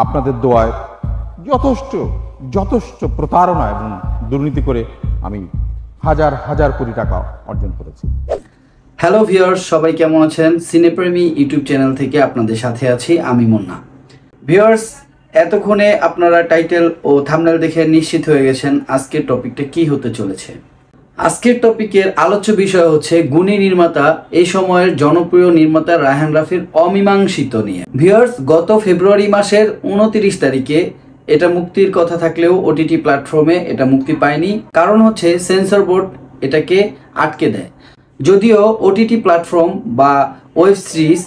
আপনাদের দোয়ায় যথেষ্ট যথেষ্ট প্রতারণা এবং দুর্নীতি করে আমি হাজার হাজার কোটি টাকা অর্জন করেছি। হ্যালো ভিউয়ার্স, সবাই কেমন আছেন? সিনেপ্রেমী ইউটিউব চ্যানেল থেকে আপনাদের সাথে আছি আমি মুন্না। ভিউয়ার্স, এতক্ষণে আপনারা টাইটেল ও থাম্বনেল দেখে নিশ্চিত হয়ে গেছেন আজকের টপিকটা কি হতে চলেছে। আজকের টপিকের আলোচ্য বিষয় হচ্ছে গুণী নির্মাতা, এই সময়ের জনপ্রিয় নির্মাতা রায়হান রাফির অমীমাংসিত নিয়ে। ভিউয়ার্স, গত ফেব্রুয়ারি মাসের 29 তারিখে এটা মুক্তির কথা থাকলেও ওটিটি প্ল্যাটফর্মে এটা মুক্তি পায়নি। কারণ হচ্ছে সেন্সর বোর্ড এটাকে আটকে দেয়। যদিও ওটিটি প্ল্যাটফর্ম বা ওয়েব সিরিজ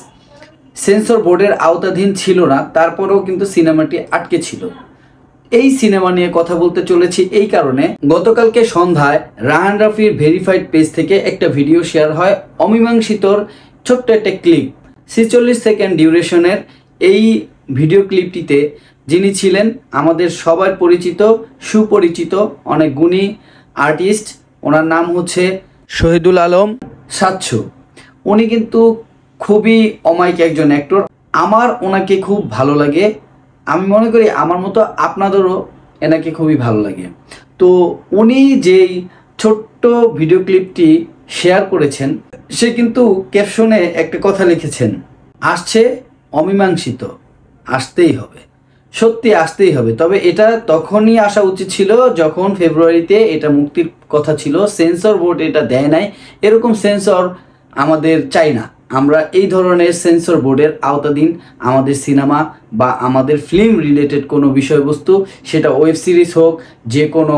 সেন্সর বোর্ডের আওতাধীন ছিল না, তারপরেও কিন্তু সিনেমাটি আটকে ছিল। এই সিনেমা নিয়ে কথা বলতে চলেছি এই কারণে, গতকালকে সন্ধ্যায় রায়হান রাফির ভেরিফাইড পেজ থেকে একটা ভিডিও শেয়ার হয় অমীমাংসিতর ছোট্ট একটা ক্লিপ। 46 সেকেন্ড ডিউরেশনের এই ভিডিও ক্লিপটিতে যিনি ছিলেন আমাদের সবার পরিচিত সুপরিচিত অনেক গুণী আর্টিস্ট, ওনার নাম হচ্ছে শহীদুল আলম সাচ্ছু। উনি কিন্তু খুবই অমায়িক একজন অ্যাক্টর। আমার ওনাকে খুব ভালো লাগে, আমি মনে করি আমার মতো আপনাদেরও এনাকে খুবই ভালো লাগে। তো উনি যেই ছোট্ট ভিডিও ক্লিপটি শেয়ার করেছেন, সে কিন্তু ক্যাপশনে একটা কথা লিখেছেন, আসছে অমীমাংসিত, আসতেই হবে, সত্যি আসতেই হবে। তবে এটা তখনই আসা উচিত ছিল যখন ফেব্রুয়ারিতে এটা মুক্তির কথা ছিল। সেন্সর বোর্ড এটা দেয় নাই, এরকম সেন্সর আমাদের চাই না। আমরা এই ধরনের সেন্সর বোর্ডের আওতাধীন আমাদের সিনেমা বা আমাদের ফিল্ম রিলেটেড কোনো বিষয়বস্তু, সেটা ওয়েব সিরিজ হোক, যে কোনো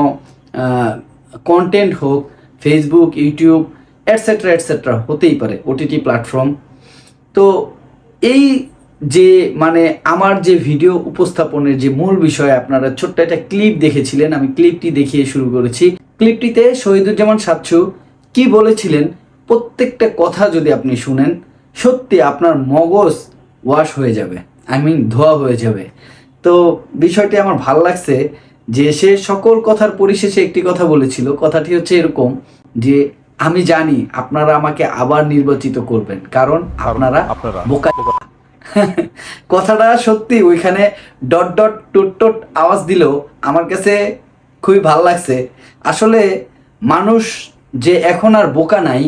কন্টেন্ট হোক, ফেসবুক, ইউটিউব এটসেট্রা এটসেট্রা হতেই পারে, ওটিটি প্ল্যাটফর্ম। তো এই যে আমার যে ভিডিও উপস্থাপনের যে মূল বিষয়, আপনারা ছোট্ট একটা ক্লিপ দেখেছিলেন, আমি ক্লিপটি দেখিয়ে শুরু করেছি। ক্লিপটিতে শহীদুজ্জামান সাচ্ছু কি বলেছিলেন, প্রত্যেকটা কথা যদি আপনি শুনেন, সত্যি আপনার মগজ ওয়াশ হয়ে যাবে, ধোয়া হয়ে যাবে। তো বিষয়টি আমার ভালো লাগছে যে সে সকল কথার পরিশেষে একটি কথা বলেছিল। কথাটি হচ্ছে এরকম যে, আমি জানি আপনারা আমাকে আবার নির্বাচিত করবেন, কারণ আপনারা বোকা। কথাটা সত্যি, ওইখানে ডট ডট টুট টুট আওয়াজ দিল, আমার কাছে খুবই ভালো লাগছে। আসলে মানুষ যে এখন আর বোকা নাই,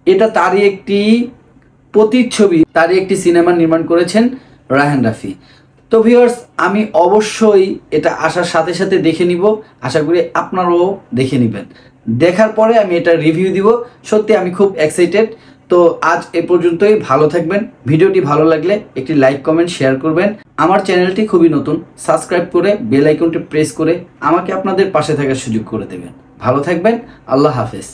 এটা তারই একটি প্রতিচ্ছবি, তারই একটি সিনেমা নির্মাণ করেছেন রায়হান রাফি। তো ভিউয়ার্স, আমি অবশ্যই এটা আসার সাথে সাথে দেখে নিব, আশা করি আপনারাও দেখে নেবেন। দেখার পরে আমি এটা রিভিউ দিব। সত্যি আমি খুব এক্সাইটেড। তো আজ এ পর্যন্তই, ভালো থাকবেন। ভিডিওটি ভালো লাগলে একটি লাইক কমেন্ট শেয়ার করবেন। আমার চ্যানেলটি খুবই নতুন, সাবস্ক্রাইব করে বেল আইকনটি প্রেস করে আমাকে আপনাদের পাশে থাকার সুযোগ করে দেবেন। ভালো থাকবেন, আল্লাহ হাফেজ।